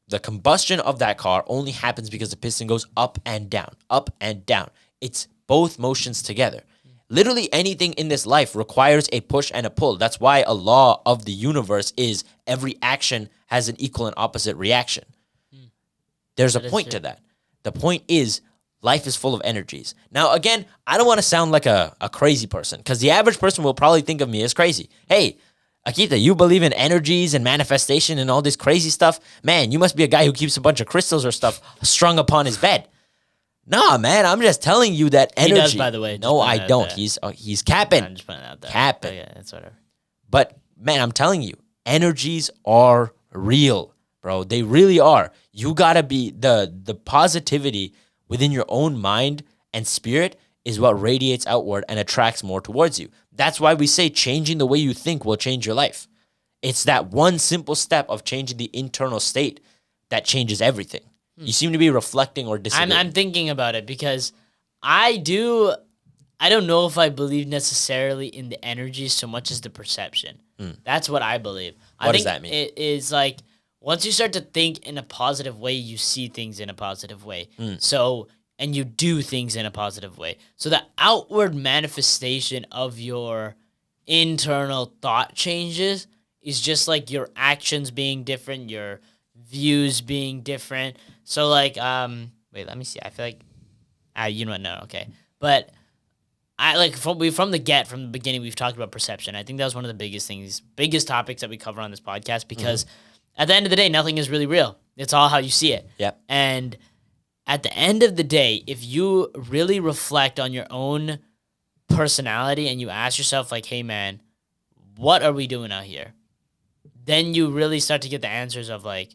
The combustion of that car only happens because the piston goes up and down, up and down. It's both motions together. Literally anything in this life requires a push and a pull. That's why a law of the universe is every action has an equal and opposite reaction. There's a point to that. The point is life is full of energies. Now, again, I don't want to sound like a crazy person because the average person will probably think of me as crazy. Hey, Akita, you believe in energies and manifestation and all this crazy stuff? Man, you must be a guy who keeps a bunch of crystals or stuff strung upon his bed. Nah, man, I'm just telling you that energy. He does, by the way. No, I don't. He's capping. I'm just putting it out there. Capping. Yeah, it's whatever. But, man, I'm telling you, energies are real, bro. They really are. You gotta be, the positivity within your own mind and spirit is what radiates outward and attracts more towards you. That's why we say changing the way you think will change your life. It's that one simple step of changing the internal state that changes everything. You seem to be reflecting or disagreeing. I'm thinking about it because I don't know if I believe necessarily in the energy so much as the perception. That's what I believe. What does that mean? It is like once you start to think in a positive way, you see things in a positive way. So, and you do things in a positive way. So the outward manifestation of your internal thought changes is just like your actions being different, your views being different. So like, wait, let me see. I feel like, you know what? No, okay. But I like from the beginning, we've talked about perception. I think that was one of the biggest topics that we cover on this podcast because at the end of the day, nothing is really real. It's all how you see it. Yep. And at the end of the day, if you really reflect on your own personality and you ask yourself like, hey man, what are we doing out here? Then you really start to get the answers of like,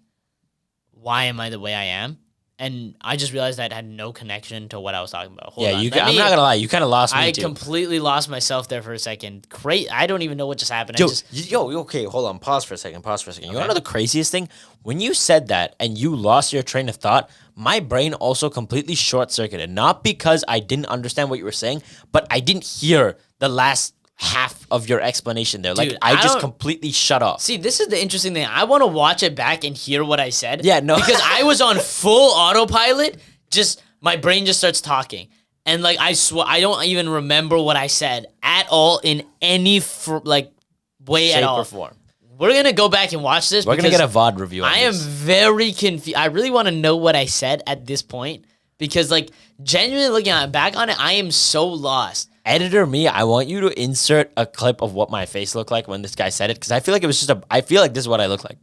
why am I the way I am? And I just realized that had no connection to what I was talking about. Hold on. I'm not gonna lie, you kind of lost me I too. completely lost myself there for a second. I don't even know what just happened. Okay, hold on. Pause for a second. You want to know the craziest thing? When you said that and you lost your train of thought, my brain also completely short-circuited. Not because I didn't understand what you were saying, but I didn't hear the last half of your explanation there. Dude, like, I just completely shut off. See, this is the interesting thing. I want to watch it back and hear what I said. Yeah, no. Because I was on full autopilot. Just, my brain just starts talking. And, like, I swear, I don't even remember what I said at all in any, way Shape at all. or form. We're going to go back and watch this. We're going to get a VOD review on I am very confused. I really want to know what I said at this point. Because, like, genuinely looking back on it, I am so lost. Editor me, I want you to insert a clip of what my face looked like when this guy said it, because I feel like it was just I feel like this is what I look like.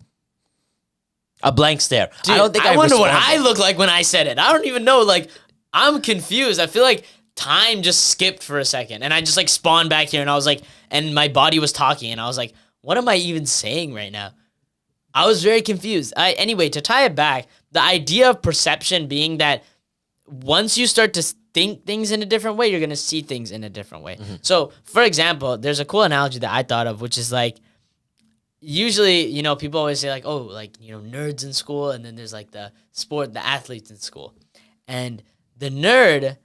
A blank stare. Dude, I wonder what I look like when I said it. I don't even know. Like, I'm confused. I feel like time just skipped for a second, and I just, like, spawned back here, and I was like, and my body was talking, and I was like, what am I even saying right now? I was very confused. Anyway, to tie it back, the idea of perception being that once you start to think things in a different way, you're going to see things in a different way. So, for example, there's a cool analogy that I thought of, which is like, usually, you know, people always say like, oh, like, you know, nerds in school, and then there's like the athletes in school. And the nerd,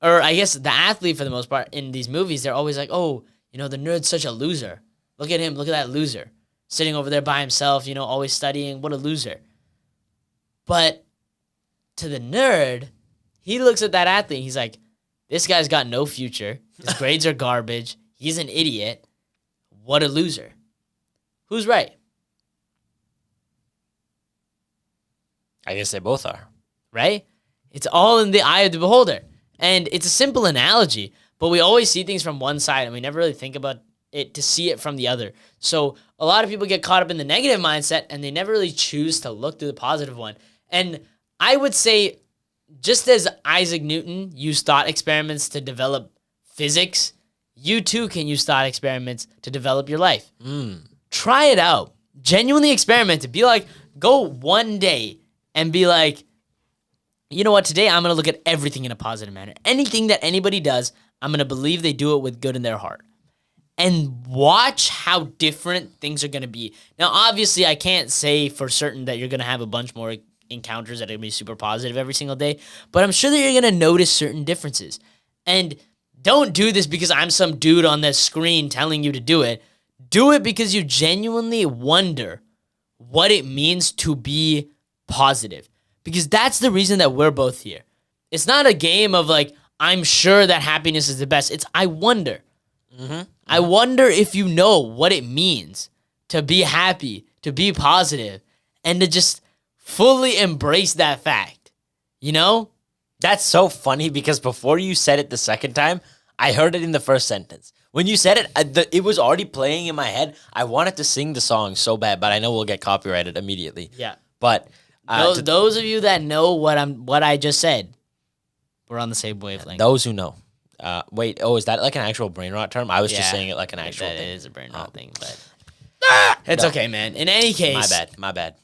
or I guess the athlete for the most part in these movies, they're always like, oh, you know, the nerd's such a loser. Look at him. Look at that loser. Sitting over there by himself, you know, always studying. What a loser. But to the nerd, he looks at that athlete, he's like, this guy's got no future. His grades are garbage. He's an idiot. What a loser. Who's right? I guess they both are. Right? It's all in the eye of the beholder. And it's a simple analogy, but we always see things from one side and we never really think about it to see it from the other. So a lot of people get caught up in the negative mindset and they never really choose to look through the positive one. And I would say, just as Isaac Newton used thought experiments to develop physics, you too can use thought experiments to develop your life. Try it out. Genuinely experiment it. Be like, go one day and be like, you know what, today I'm going to look at everything in a positive manner. Anything that anybody does, I'm going to believe they do it with good in their heart. And watch how different things are going to be. Now, obviously, I can't say for certain that you're going to have a bunch more encounters that are going to be super positive every single day, but I'm sure that you're going to notice certain differences. And don't do this because I'm some dude on the screen telling you to do it. Do it because you genuinely wonder what it means to be positive. Because that's the reason that we're both here. It's not a game of like, I'm sure that happiness is the best. It's, I wonder. I wonder if you know what it means to be happy, to be positive, and to just fully embrace that fact. You know? That's so funny because before you said it the second time, I heard it in the first sentence. When you said it, it was already playing in my head. I wanted to sing the song so bad, but I know we'll get copyrighted immediately. Yeah. But those of you that know what I just said, we're on the same wavelength. those who know. Wait, is that like an actual brain rot term? I was just saying it like an actual that thing. It is a brain rot thing, but it's okay, man. In any case, My bad.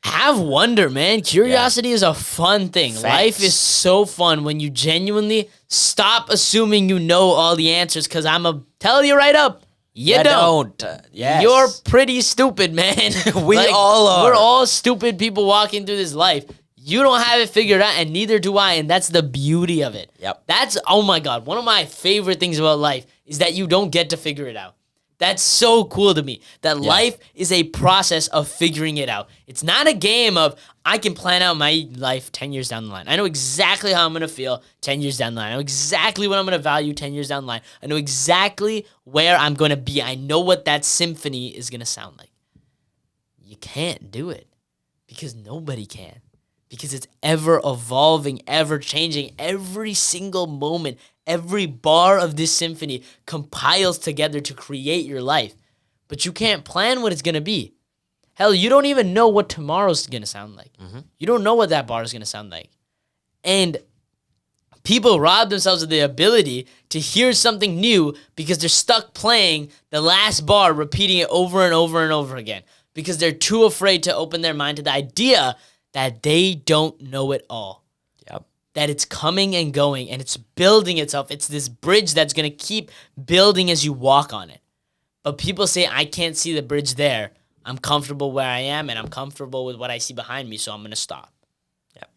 have wonder, man. Curiosity is a fun thing. Facts. Life is so fun when you genuinely stop assuming you know all the answers, because I'm going to tell you right up, you don't. Yes. You're pretty stupid, man. We all are. We're all stupid people walking through this life. You don't have it figured out, and neither do I, and that's the beauty of it. Yep. That's, oh my God, one of my favorite things about life is that you don't get to figure it out. That's so cool to me, that life is a process of figuring it out. It's not a game of, I can plan out my life 10 years down the line. I know exactly how I'm going to feel 10 years down the line. I know exactly what I'm going to value 10 years down the line. I know exactly where I'm going to be. I know what that symphony is going to sound like. You can't do it because nobody can. Because it's ever evolving, ever changing. Every single moment, every bar of this symphony compiles together to create your life. But you can't plan what it's going to be. Hell, you don't even know what tomorrow's going to sound like. You don't know what that bar is going to sound like. And people rob themselves of the ability to hear something new because they're stuck playing the last bar, repeating it over and over and over again. Because they're too afraid to open their mind to the idea that they don't know it all. Yep. That it's coming and going and it's building itself. It's this bridge that's going to keep building as you walk on it. But people say, I can't see the bridge there. I'm comfortable where I am and I'm comfortable with what I see behind me, so I'm going to stop. Yep.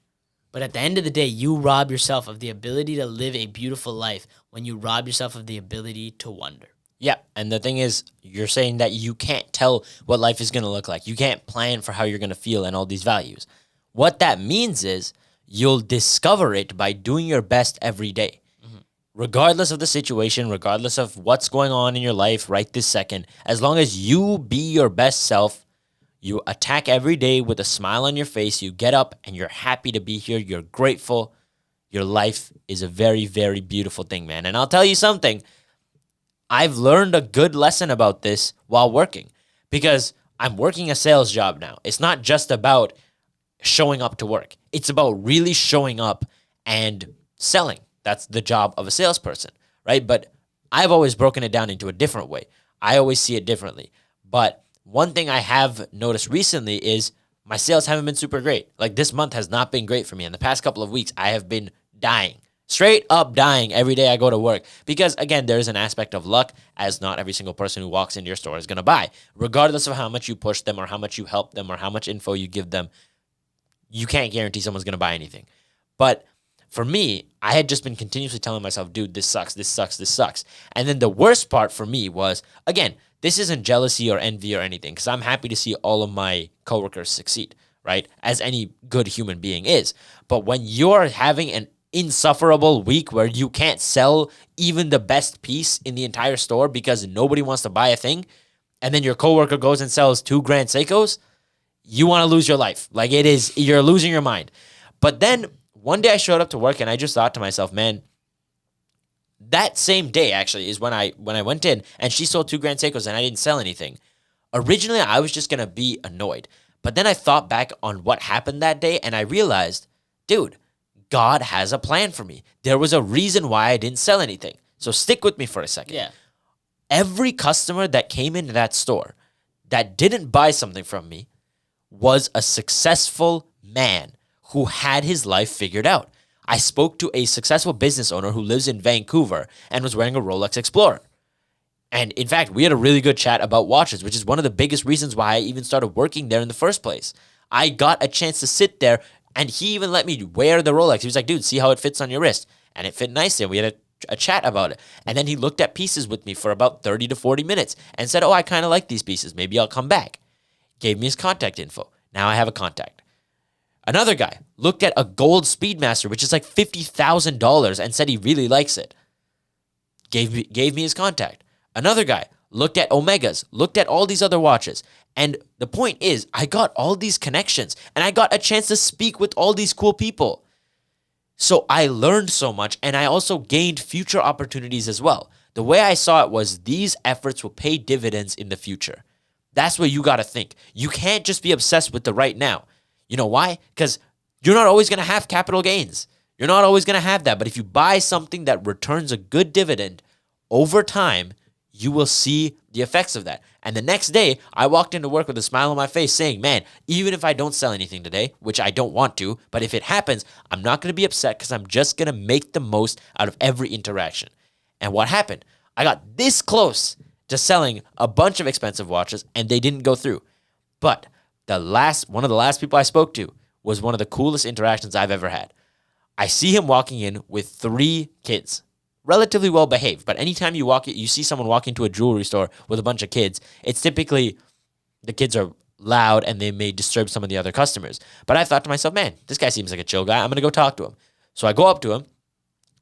But at the end of the day, you rob yourself of the ability to live a beautiful life when you rob yourself of the ability to wonder. Yeah, and the thing is, you're saying that you can't tell what life is going to look like. You can't plan for how you're going to feel and all these values. What that means is you'll discover it by doing your best every day. Regardless of the situation, regardless of what's going on in your life right this second, as long as you be your best self, you attack every day with a smile on your face, you get up and you're happy to be here, you're grateful, your life is a very, very beautiful thing, man. And I'll tell you something, I've learned a good lesson about this while working because I'm working a sales job now. It's not just about showing up to work. It's about really showing up and selling. That's the job of a salesperson, right? But I've always broken it down into a different way. I always see it differently. But one thing I have noticed recently is my sales haven't been super great. Like this month has not been great for me. In the past couple of weeks, I have been dying. Straight up dying every day I go to work. Because, again, there's an aspect of luck, as not every single person who walks into your store is going to buy. Regardless of how much you push them or how much you help them or how much info you give them, you can't guarantee someone's going to buy anything. But for me, I had just been continuously telling myself, dude, this sucks, this sucks, this sucks. And then the worst part for me was, again, this isn't jealousy or envy or anything, because I'm happy to see all of my coworkers succeed, right? As any good human being is. But when you're having an insufferable week where you can't sell even the best piece in the entire store because nobody wants to buy a thing, and then your coworker goes and sells $2,000 Seikos, you want to lose your life. Like it is, you're losing your mind. But then one day I showed up to work and I just thought to myself, man, that same day actually is when I went in and she sold $2,000 Seikos and I didn't sell anything. Originally, I was just going to be annoyed. But then I thought back on what happened that day and I realized, dude, God has a plan for me. There was a reason why I didn't sell anything. So stick with me for a second. Yeah. Every customer that came into that store that didn't buy something from me was a successful man who had his life figured out. I spoke to a successful business owner who lives in Vancouver and was wearing a Rolex Explorer. And in fact, we had a really good chat about watches, which is one of the biggest reasons why I even started working there in the first place. I got a chance to sit there and he even let me wear the Rolex. He was like, dude, see how it fits on your wrist. And it fit nicely. And we had a chat about it. And then he looked at pieces with me for about 30 to 40 minutes and said, oh, I kind of like these pieces. Maybe I'll come back. Gave me his contact info. Now I have a contact. Another guy looked at a gold Speedmaster, which is like $50,000, and said he really likes it. Gave me his contact. Another guy looked at Omegas, looked at all these other watches. And the point is, I got all these connections, and I got a chance to speak with all these cool people. So I learned so much, and I also gained future opportunities as well. The way I saw it was these efforts will pay dividends in the future. That's what you got to think. You can't just be obsessed with the right now. You know why? Because you're not always going to have capital gains. You're not always going to have that. But if you buy something that returns a good dividend over time, you will see the effects of that. And the next day, I walked into work with a smile on my face saying, man, even if I don't sell anything today, which I don't want to, but if it happens, I'm not going to be upset because I'm just going to make the most out of every interaction. And what happened? I got this close to selling a bunch of expensive watches, and they didn't go through. But one of the last people I spoke to was one of the coolest interactions I've ever had. I see him walking in with 3 kids, relatively well behaved. But anytime you see someone walk into a jewelry store with a bunch of kids, it's typically the kids are loud and they may disturb some of the other customers. But I thought to myself, man, this guy seems like a chill guy. I'm going to go talk to him. So I go up to him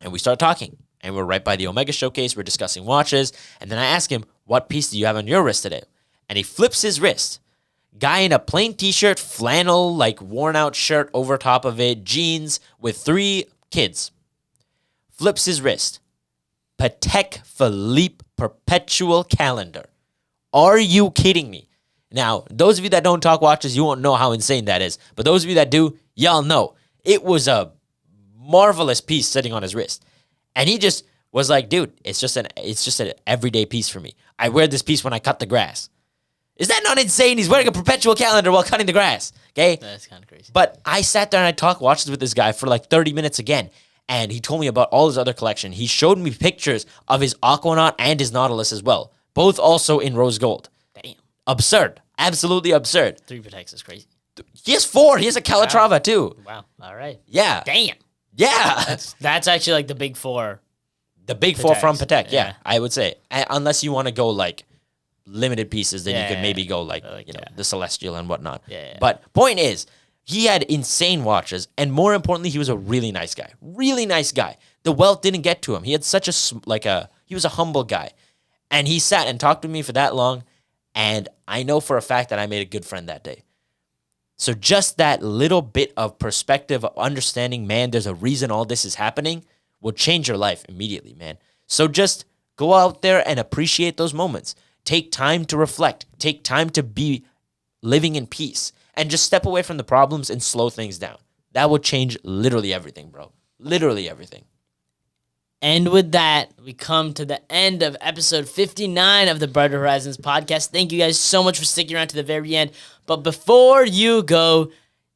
and we start talking. And we're right by the Omega showcase. We're discussing watches. And then I ask him, what piece do you have on your wrist today? And he flips his wrist. Guy in a plain t-shirt, flannel, like worn out shirt over top of it, jeans with 3 kids. Flips his wrist. Patek Philippe Perpetual Calendar. Are you kidding me? Now, those of you that don't talk watches, you won't know how insane that is. But those of you that do, y'all know. It was a marvelous piece sitting on his wrist. And he just was like, dude, it's just an everyday piece for me. I wear this piece when I cut the grass. Is that not insane? He's wearing a perpetual calendar while cutting the grass. Okay? That's kind of crazy. But I sat there and I talked watches with this guy for like 30 minutes again. And he told me about all his other collection. He showed me pictures of his Aquanaut and his Nautilus as well. Both also in rose gold. Damn. Absurd. Absolutely absurd. 3 Pateks is crazy. He has 4. He has a Calatrava too. Wow. All right. Yeah. Damn. Yeah. That's actually like the big 4. The big 4 from Patek. Yeah. Yeah, I would say. Unless you want to go like limited pieces, then you could maybe go like the Celestial and whatnot. Yeah. But point is, he had insane watches, and more importantly, he was a really nice guy. Really nice guy. The wealth didn't get to him. He had such he was a humble guy. And he sat and talked to me for that long, and I know for a fact that I made a good friend that day. So just that little bit of perspective of understanding, man, there's a reason all this is happening, will change your life immediately, man. So just go out there and appreciate those moments. Take time to reflect. Take time to be living in peace. And just step away from the problems and slow things down. That will change literally everything, bro. Literally everything. And with that, we come to the end of episode 59 of the Brighter Horizons podcast. Thank you guys so much for sticking around to the very end. But before you go,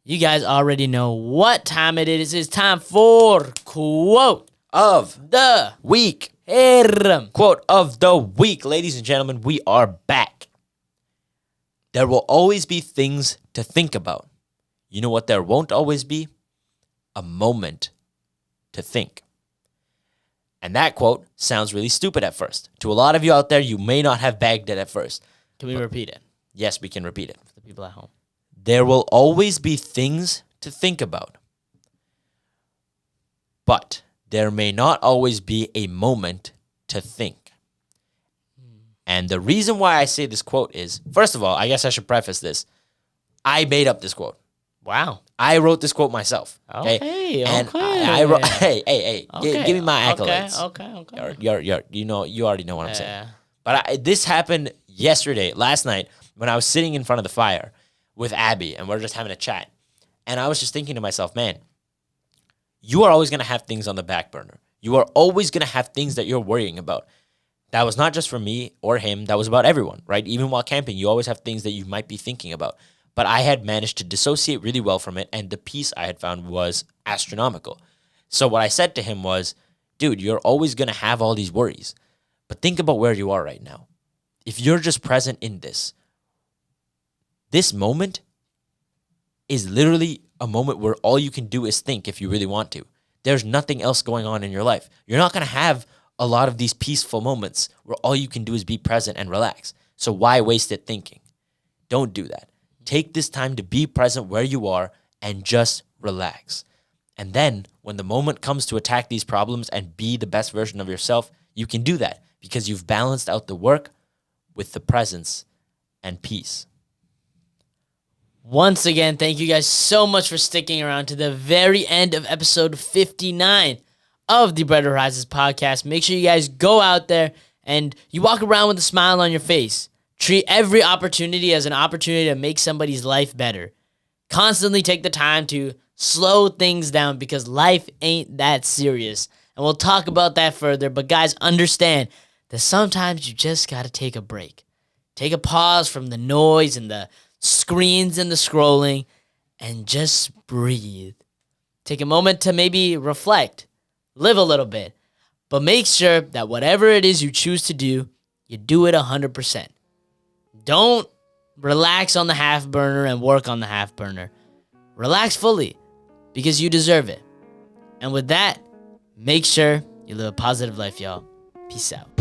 you guys already know what time it is. It's time for Quote of the Week. Herm. Quote of the Week. Ladies and gentlemen, we are back. There will always be things to think about. You know what there won't always be? A moment to think. And that quote sounds really stupid at first. To a lot of you out there, you may not have bagged it at first. Can we repeat it Yes, we can repeat it. for the people at home? There will always be things to think about. But there may not always be a moment to think. And the reason why I say this quote is, first of all, I guess I should preface this. I made up this quote. Wow. I wrote this quote myself. Okay. And Okay. I wrote, hey, Okay. give me my accolades. Okay. You already know what I'm saying. Yeah. But this happened last night, when I was sitting in front of the fire with Abby, and we're just having a chat. And I was just thinking to myself, man, you are always going to have things on the back burner. You are always going to have things that you're worrying about. That was not just for me or him. That was about everyone, right? Even while camping, you always have things that you might be thinking about. But I had managed to dissociate really well from it, and the peace I had found was astronomical. So what I said to him was, dude, you're always going to have all these worries, but think about where you are right now. If you're just present in this moment is literally a moment where all you can do is think if you really want to. There's nothing else going on in your life. You're not going to have a lot of these peaceful moments where all you can do is be present and relax. So why waste it thinking? Don't do that. Take this time to be present where you are and just relax. And then when the moment comes to attack these problems and be the best version of yourself, you can do that because you've balanced out the work with the presence and peace. Once again, thank you guys so much for sticking around to the very end of episode 59 of the Brighter Horizons podcast. Make sure you guys go out there and you walk around with a smile on your face. Treat every opportunity as an opportunity to make somebody's life better. Constantly take the time to slow things down because life ain't that serious. And we'll talk about that further. But guys, understand that sometimes you just got to take a break. Take a pause from the noise and the screens and the scrolling and just breathe. Take a moment to maybe reflect, live a little bit, but make sure that whatever it is you choose to do, you do it 100%. Don't relax on the half burner and work on the half burner. Relax fully because you deserve it. And with that, make sure you live a positive life, y'all. Peace out.